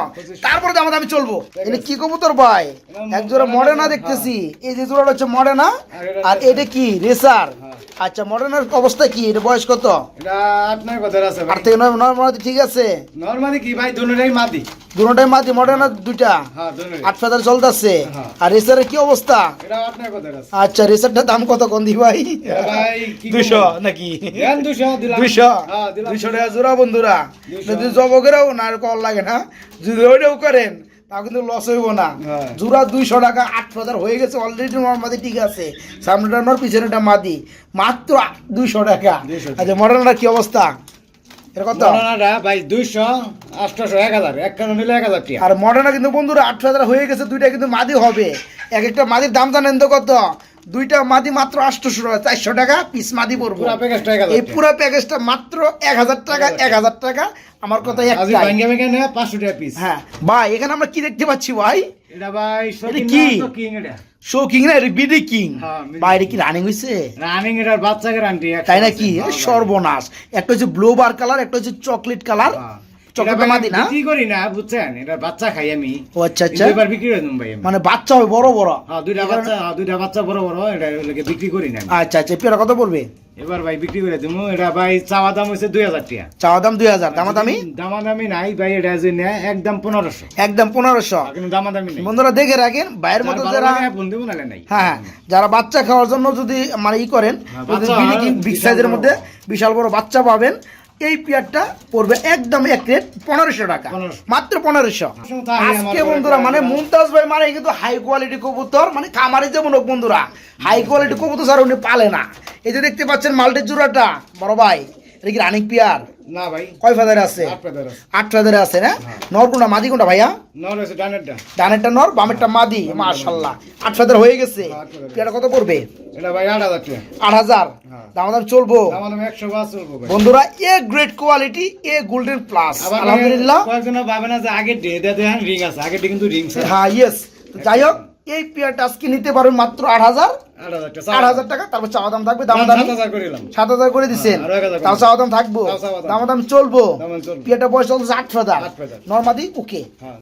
তারপরে দামাদামি চলবো। এটা কি কবুতর ভাই? এক জোড়া মডার্না দেখতেছি। এই যে জোড়াটা হচ্ছে মডার্না, আর এটা কি রেসার? আচ্ছা, মডার্নার অবস্থা কি? এটা বয়স কত? এটা 8-9 ফেদার আছে ভাই। 8 থেকে 9 নরমাদি ঠিক আছে। নরমালি কি ভাই, দুটোটাই মাদি। দুটোটাই মাদি। মডার্না দুইটা হ্যাঁ দুটোটাই। 8 ফেদার চলতেছে। আর রেসারের কি অবস্থা? এটা 8-9 ফেদার আছে। আচ্ছা, রেসারটার দাম কত কোন দি ভাই? এটা ভাই কি 200 নাকি? দেন 200 দিলাম। 200। হ্যাঁ দিলাম। 200 টাকা জোড়া বন্ধুরা। 200 যদি জবকেরাও না আর কল লাগে না, যদি ওইটাও করেন তা কিন্তু লস হইব না। হ্যাঁ। জোড়া 200 টাকা। 8 ফেদার হয়ে গেছে অলরেডি। নরমাদি ঠিক আছে, সামনেটা নর পিছনেটা মাদি। মাত্র 200 টাকা। 200 টাকা। আচ্ছা, মডার্নার কি অবস্থা? এটা কত? মডার্নাটা ভাই 200, 800, 1000 এক কারণ নিলে 1000 টাকা। আর মডার্না কিন্তু বন্ধুরা 8 ফেদার হয়ে গেছে। দুইটা কিন্তু মাদি হবে। এক একটা মাদির দাম জানেন তো কত? দুইটা মাদি মাত্র 800 টাকা, 400 টাকা পিস মাদি পড়বো। পুরো প্যাকেজটা 1000 এই পুরো প্যাকেজটা মাত্র 1000 টাকা। 1000 টাকা। আমার কথা আজ একটাই। ভাঙ্গা ভাঙ্গা নেয় 500 টাকা পিস। হ্যাঁ ভাই, এখানে আমরা কি দেখতে পাচ্ছি ভাই? এটা ভাই এটা কি? কিং এটা। শো কিং না, এটা বিডি কিং। হ্যাঁ, বাইরে কি রানিং হইছে? রানিং এটার বাচ্চা গ্যারান্টি। তাই নাকি? সর্বনাশ। একটা হচ্ছে ব্লু বার কালার, একটা হচ্ছে চকলেট কালার। চকলেট মাদি না? কি করি না বুঝছেন, এটা বাচ্চা খাই আমি। ও আচ্ছা আচ্ছা, দুইবার বিক্রি করে দিই ভাই আমি। মানে বাচ্চা হয় বড় বড়। হ্যাঁ দুইটা বাচ্চা বড় বড়, এটা লাগে বিক্রি করি না আমি। আচ্ছা আচ্ছা, পেয়ারা কত পড়বে? এবার ভাই বিক্রি করে দিমু। এটা ভাই চাওয়া দাম হইছে 2000 টাকা। চাওয়া দাম 2000। দামাদামি? দামাদামি নাই ভাই, এটা যে নেয় একদম 1500। একদম 1500। কিন্তু দামাদামি নাই। বন্ধুরা দেখে রাখেন, বাইরের মতো যারা ফোন দেবো নালে নাই। হ্যাঁ যারা বাচ্চা খাওয়ার জন্য যদি মানে ই করেন, বাচ্চা বিগ সাইজের মধ্যে বিশাল বড় বাচ্চা পাবেন। এই পেয়ারটা পড়বে একদম এক রেট 1500 টাকা। 1500 মাত্র 1500। আজকে বন্ধুরা মানে মুমতাজ ভাই মানে কিন্তু হাই কোয়ালিটি কবুতর, মানে খামারে যেমন হোক বন্ধুরা, হাই কোয়ালিটি কবুতর ছাড়া উনি পালে না। এই যে দেখতে পাচ্ছেন মাল্টির জোড়াটা বড় ভাই, এটা কি রানিং পেয়ার? না ভাই, কয় ফেদারে আছে? 8 ফেদার আছে। 8 ফেদারে আছে না? নর কোনটা মাদি কোনটা ভাইয়া? নর হইছে ডানেরটা। ডানেরটা নর, বামেরটা মাদি। মাশাআল্লাহ 8 ফেদার হয়ে গেছে। পেয়ারটা কত পড়বে? এটা ভাই 8000 টাকা। 8000। দাম চলবো দামাদামি 100 চলবো ভাই। বন্ধুরা। A grade quality, A golden plus আলহামদুলিল্লাহ। কয়েকজন ভাবে না যে আগে ডে দেন রিং আছে, আগে কিন্তু রিং আছে। হ্যাঁ ইয়েস। যাই হোক, এই পেয়ারটা আজকে নিতে পারবেন মাত্র 8,000 8,000 টাকা। তারপর চাওয়া দাম থাকবে, দামাদামি 7,000 করে দিচ্ছেন, আরো 1,000 তাও চাওয়া দাম থাকবো, তাও চাওয়া দাম। দামাদামি চলবো। দামাদামি চলবে। পেয়ারটা বয়স চলছে 8 ফেদার, আট ফেদার। নরমাদি ওকে। হ্যাঁ।